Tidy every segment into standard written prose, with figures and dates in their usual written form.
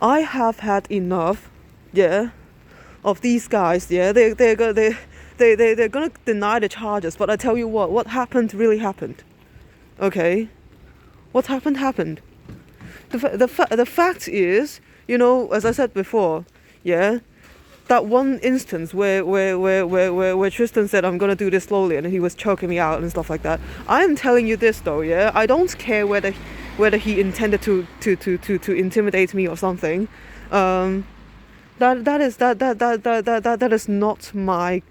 I have had enough, yeah, of these guys. Yeah, they're gonna deny the charges, but I tell you what happened really happened. Okay, what happened. The fact is, as I said before, yeah, that one instance where Tristan said I'm gonna do this slowly and he was choking me out and stuff like that. I am telling you this though, yeah. I don't care whether he intended to intimidate me or something. That is not my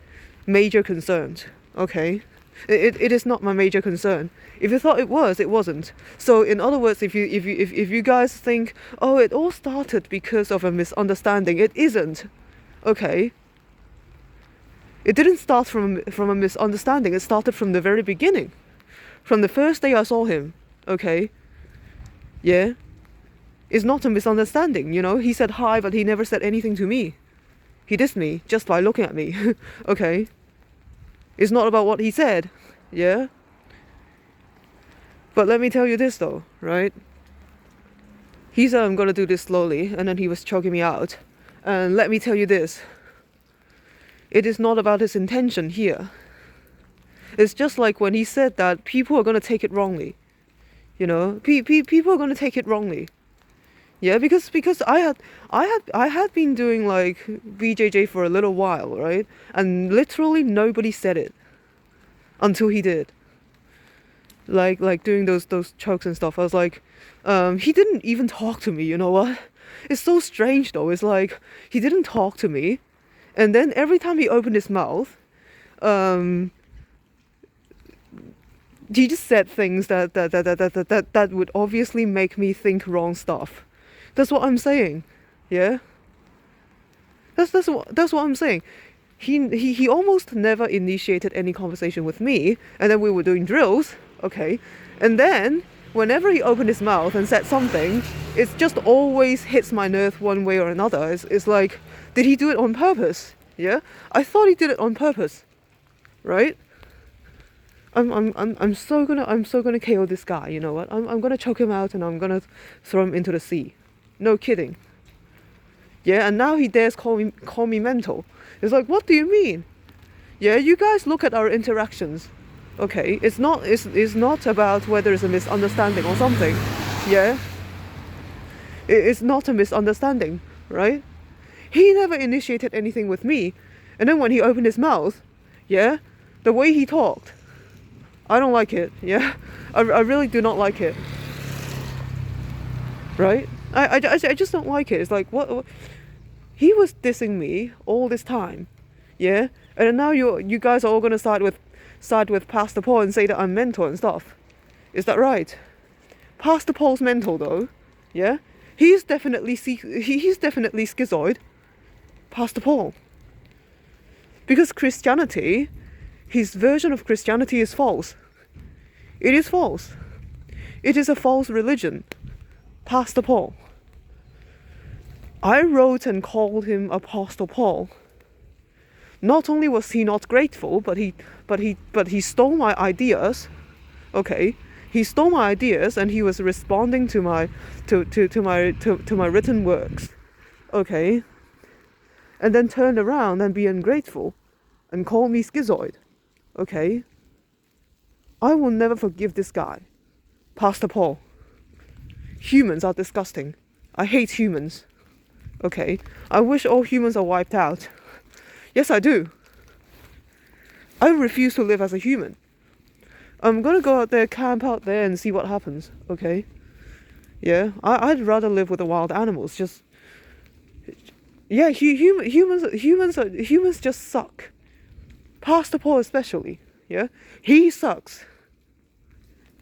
major concern. Okay, it is not my major concern. If you thought it was, it wasn't. So in other words, if you guys think, oh, it all started because of a misunderstanding, it isn't. Okay. It didn't start from a misunderstanding. It started from the very beginning, from the first day I saw him. Okay. Yeah. It's not a misunderstanding. He said hi, but he never said anything to me. He dissed me just by looking at me. Okay. It's not about what he said. Yeah. But let me tell you this though, right? He said I'm gonna do this slowly, and then he was choking me out. And let me tell you this. It is not about his intention here. It's just like when he said that people are gonna take it wrongly. People are gonna take it wrongly. Yeah, because I had been doing like BJJ for a little while, right? And literally nobody said it until he did. Like doing those chokes and stuff. I was like, he didn't even talk to me. You know what? It's so strange though. It's like he didn't talk to me, and then every time he opened his mouth, he just said things that would obviously make me think wrong stuff. That's what I'm saying. Yeah. That's what I'm saying. He almost never initiated any conversation with me, and then we were doing drills, okay, and then whenever he opened his mouth and said something, it just always hits my nerve one way or another. It's like, did he do it on purpose? Yeah, I thought he did it on purpose, right? I'm so gonna KO this guy. You know what? I'm gonna choke him out and I'm gonna throw him into the sea. No kidding. Yeah, and now he dares call me mental. It's like, what do you mean? Yeah, you guys look at our interactions. Okay, it's not about whether it's a misunderstanding or something. Yeah, it's not a misunderstanding, right? He never initiated anything with me, and then when he opened his mouth, yeah, the way he talked, I don't like it. Yeah, I really do not like it. Right? I just don't like it. It's like, what? He was dissing me all this time, yeah, and then now you guys are all gonna side with Pastor Paul and say that I'm mental and stuff. Is that right? Pastor Paul's mental though, yeah. He's definitely schizoid. Pastor Paul, because Christianity, his version of Christianity is false. It is false. It is a false religion. Pastor Paul. I wrote and called him Apostle Paul. Not only was he not grateful, but he stole my ideas. Okay, he stole my ideas, and he was responding to my written works. Okay, and then turned around and be ungrateful, and called me schizoid. Okay, I will never forgive this guy, Pastor Paul. Humans are disgusting. I hate humans. Okay, I wish all humans are wiped out. Yes, I do. I refuse to live as a human. I'm gonna go out there, camp out there, and see what happens. Okay. Yeah, I'd rather live with the wild animals. Just, yeah, humans just suck. Pastor Paul especially. Yeah, he sucks.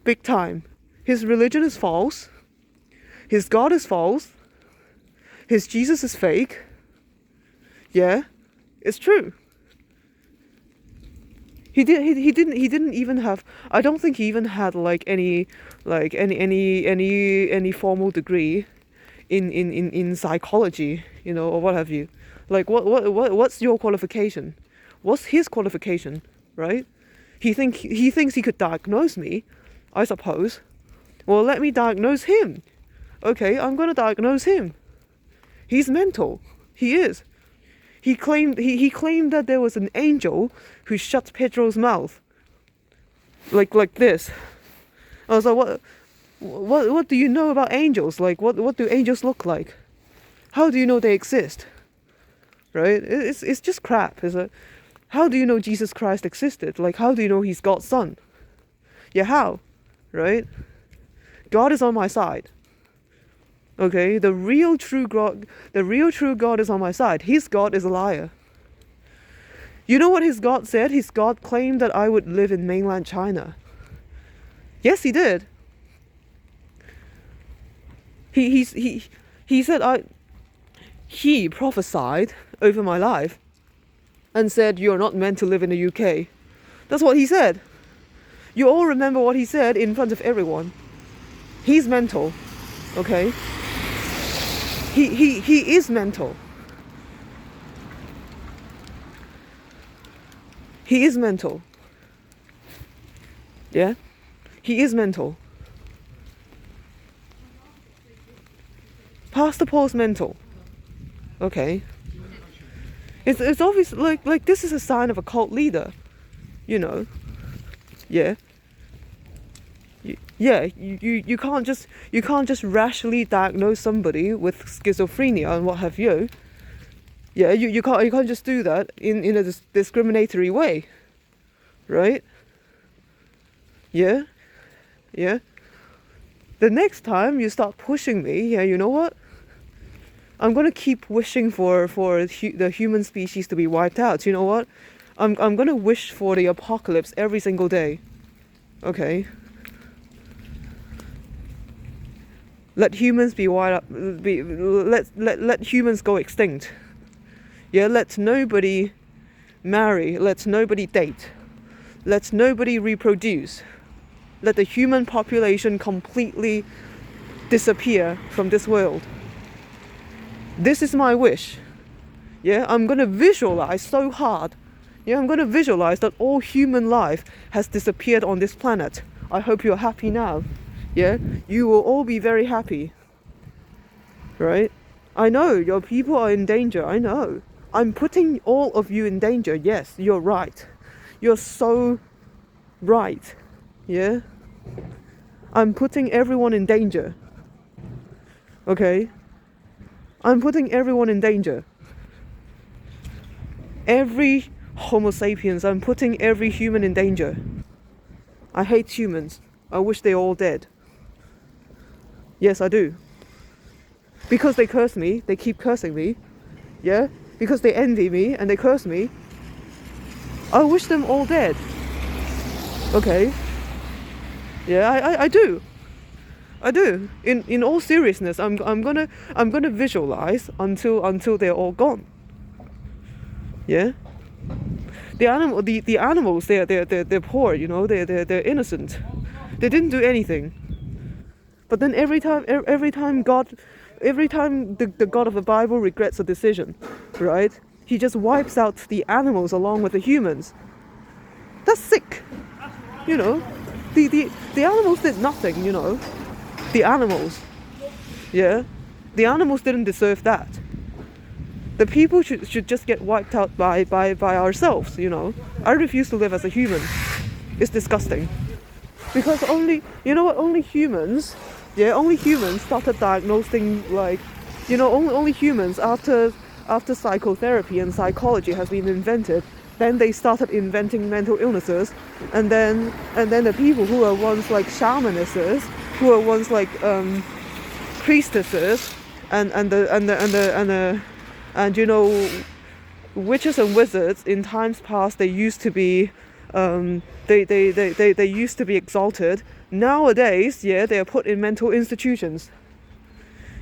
Big time. His religion is false. His God is false. His Jesus is fake. Yeah, it's true. He didn't even have, I don't think he even had any formal degree in psychology, or what have you. Like what's your qualification? What's his qualification, right? He thinks he could diagnose me, I suppose. Well, let me diagnose him. Okay, I'm gonna diagnose him. He's mental. He is. He claimed that there was an angel who shut Pedro's mouth. Like this. I was like, what do you know about angels? Like, what do angels look like? How do you know they exist? Right? It's just crap. It's like, how do you know Jesus Christ existed? Like, how do you know he's God's son? Yeah, how? Right? God is on my side. Okay, the real true God is on my side. His God is a liar. You know what his God said? His God claimed that I would live in mainland China. Yes, he did. He said he prophesied over my life and said you're not meant to live in the UK. That's what he said. You all remember what he said in front of everyone. He's mental. Okay? He is mental. He is mental. Yeah? He is mental. Pastor Paul's mental. Okay? It's obvious, like this is a sign of a cult leader. You know? Yeah? Yeah, you can't just rationally diagnose somebody with schizophrenia and what have you. Yeah, you can't just do that in a discriminatory way, right? Yeah, yeah. The next time you start pushing me, yeah, you know what? I'm gonna keep wishing for the human species to be wiped out. You know what? I'm gonna wish for the apocalypse every single day. Okay. Let humans be wiped up. Let humans go extinct. Yeah, let nobody marry. Let nobody date. Let nobody reproduce. Let the human population completely disappear from this world. This is my wish. Yeah, I'm gonna visualize so hard. Yeah, I'm gonna visualize that all human life has disappeared on this planet. I hope you're happy now. Yeah, you will all be very happy. Right? I know your people are in danger. I know. I'm putting all of you in danger. Yes, you're right. You're so right. Yeah? I'm putting everyone in danger. Okay? I'm putting everyone in danger. Every Homo sapiens, I'm putting every human in danger. I hate humans. I wish they're all dead. Yes, I do. Because they curse me, they keep cursing me. Yeah? Because they envy me and they curse me. I wish them all dead. Okay? Yeah, I do. I do. In all seriousness, I'm gonna visualize until they're all gone. Yeah? The animals they're poor, you know, they're innocent. They didn't do anything. But then every time the God of the Bible regrets a decision, right? He just wipes out the animals along with the humans. That's sick. You know? The animals did nothing, you know. The animals. Yeah? The animals didn't deserve that. The people should just get wiped out by ourselves, you know. I refuse to live as a human. It's disgusting. Because only humans started diagnosing, like, you know, only humans after psychotherapy and psychology has been invented, then they started inventing mental illnesses, and then the people who were once like shamanesses, who were once like priestesses, and you know, witches and wizards in times past, they used to be they used to be exalted. Nowadays, yeah, they are put in mental institutions.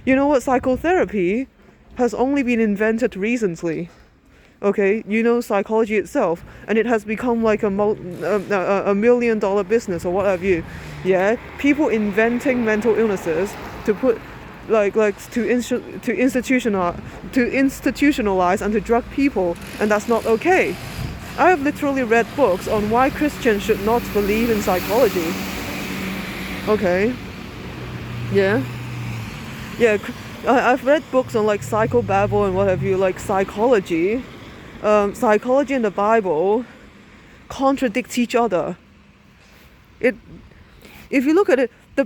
You know what? Psychotherapy has only been invented recently. Okay, you know, psychology itself, and it has become like a $1 million business or what have you. Yeah, people inventing mental illnesses to put to institutionalize and to drug people, and that's not okay. I have literally read books on why Christians should not believe in psychology. Okay. Yeah. Yeah, I've read books on like psychobabble and what have you, like psychology. Psychology and the Bible contradict each other. It, if you look at it, the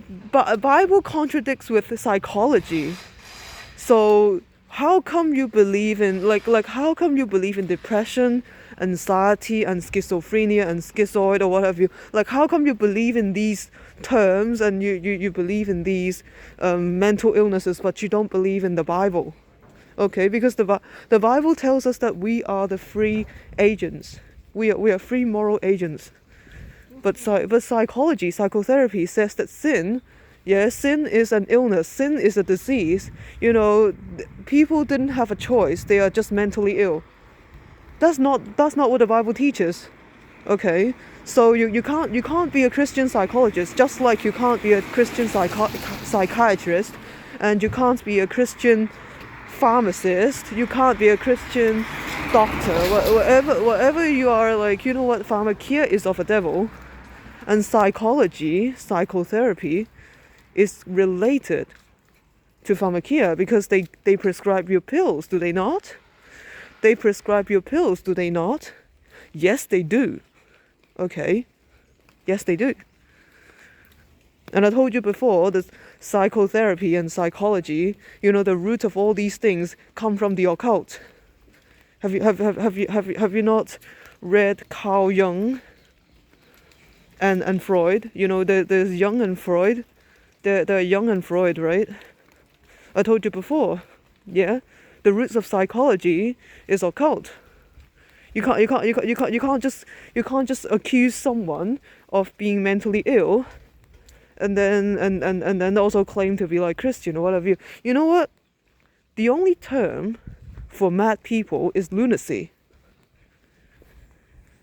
Bible contradicts with psychology. So how come you believe in like how come you believe in depression, anxiety, and schizophrenia and schizoid or what have you? Like how come you believe in these terms and you believe in these mental illnesses, but you don't believe in the Bible? Okay, because the Bible tells us that we are the free agents. We are free moral agents. But psychology, psychotherapy says that sin, yeah, sin is an illness, sin is a disease. You know, people didn't have a choice. They are just mentally ill. That's not what the Bible teaches. Okay? So you can't be a Christian psychologist, just like you can't be a Christian psychiatrist, and you can't be a Christian pharmacist, you can't be a Christian doctor, whatever you are, like, you know what, pharmakia is of a devil, and psychology, psychotherapy, is related to pharmakia because they prescribe you pills, do they not? They prescribe you pills, do they not? Yes, they do. Okay. Yes, they do. And I told you before, that psychotherapy and psychology, you know, the root of all these things come from the occult. Have you not read Carl Jung and Freud? You know, there's Jung and Freud. They're Jung and Freud, right? I told you before. Yeah, the roots of psychology is occult. You can't just accuse someone of being mentally ill and then also claim to be like Christian or whatever. You know what? The only term for mad people is lunacy.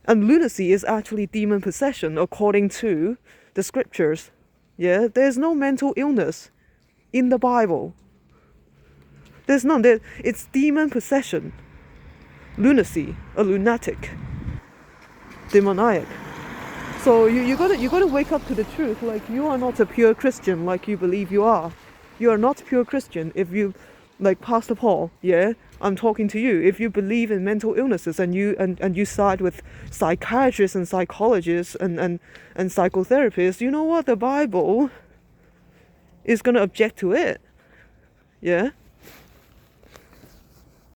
And lunacy is actually demon possession according to the scriptures. Yeah, there's no mental illness in the Bible. There's none. It's demon possession. Lunacy, a lunatic, demoniac. So you gotta wake up to the truth. Like, you are not a pure Christian like you believe you are. You are not pure Christian if you, like Pastor Paul, yeah, I'm talking to you. If you believe in mental illnesses and you side with psychiatrists and psychologists and psychotherapists, you know what? The Bible is gonna object to it. Yeah?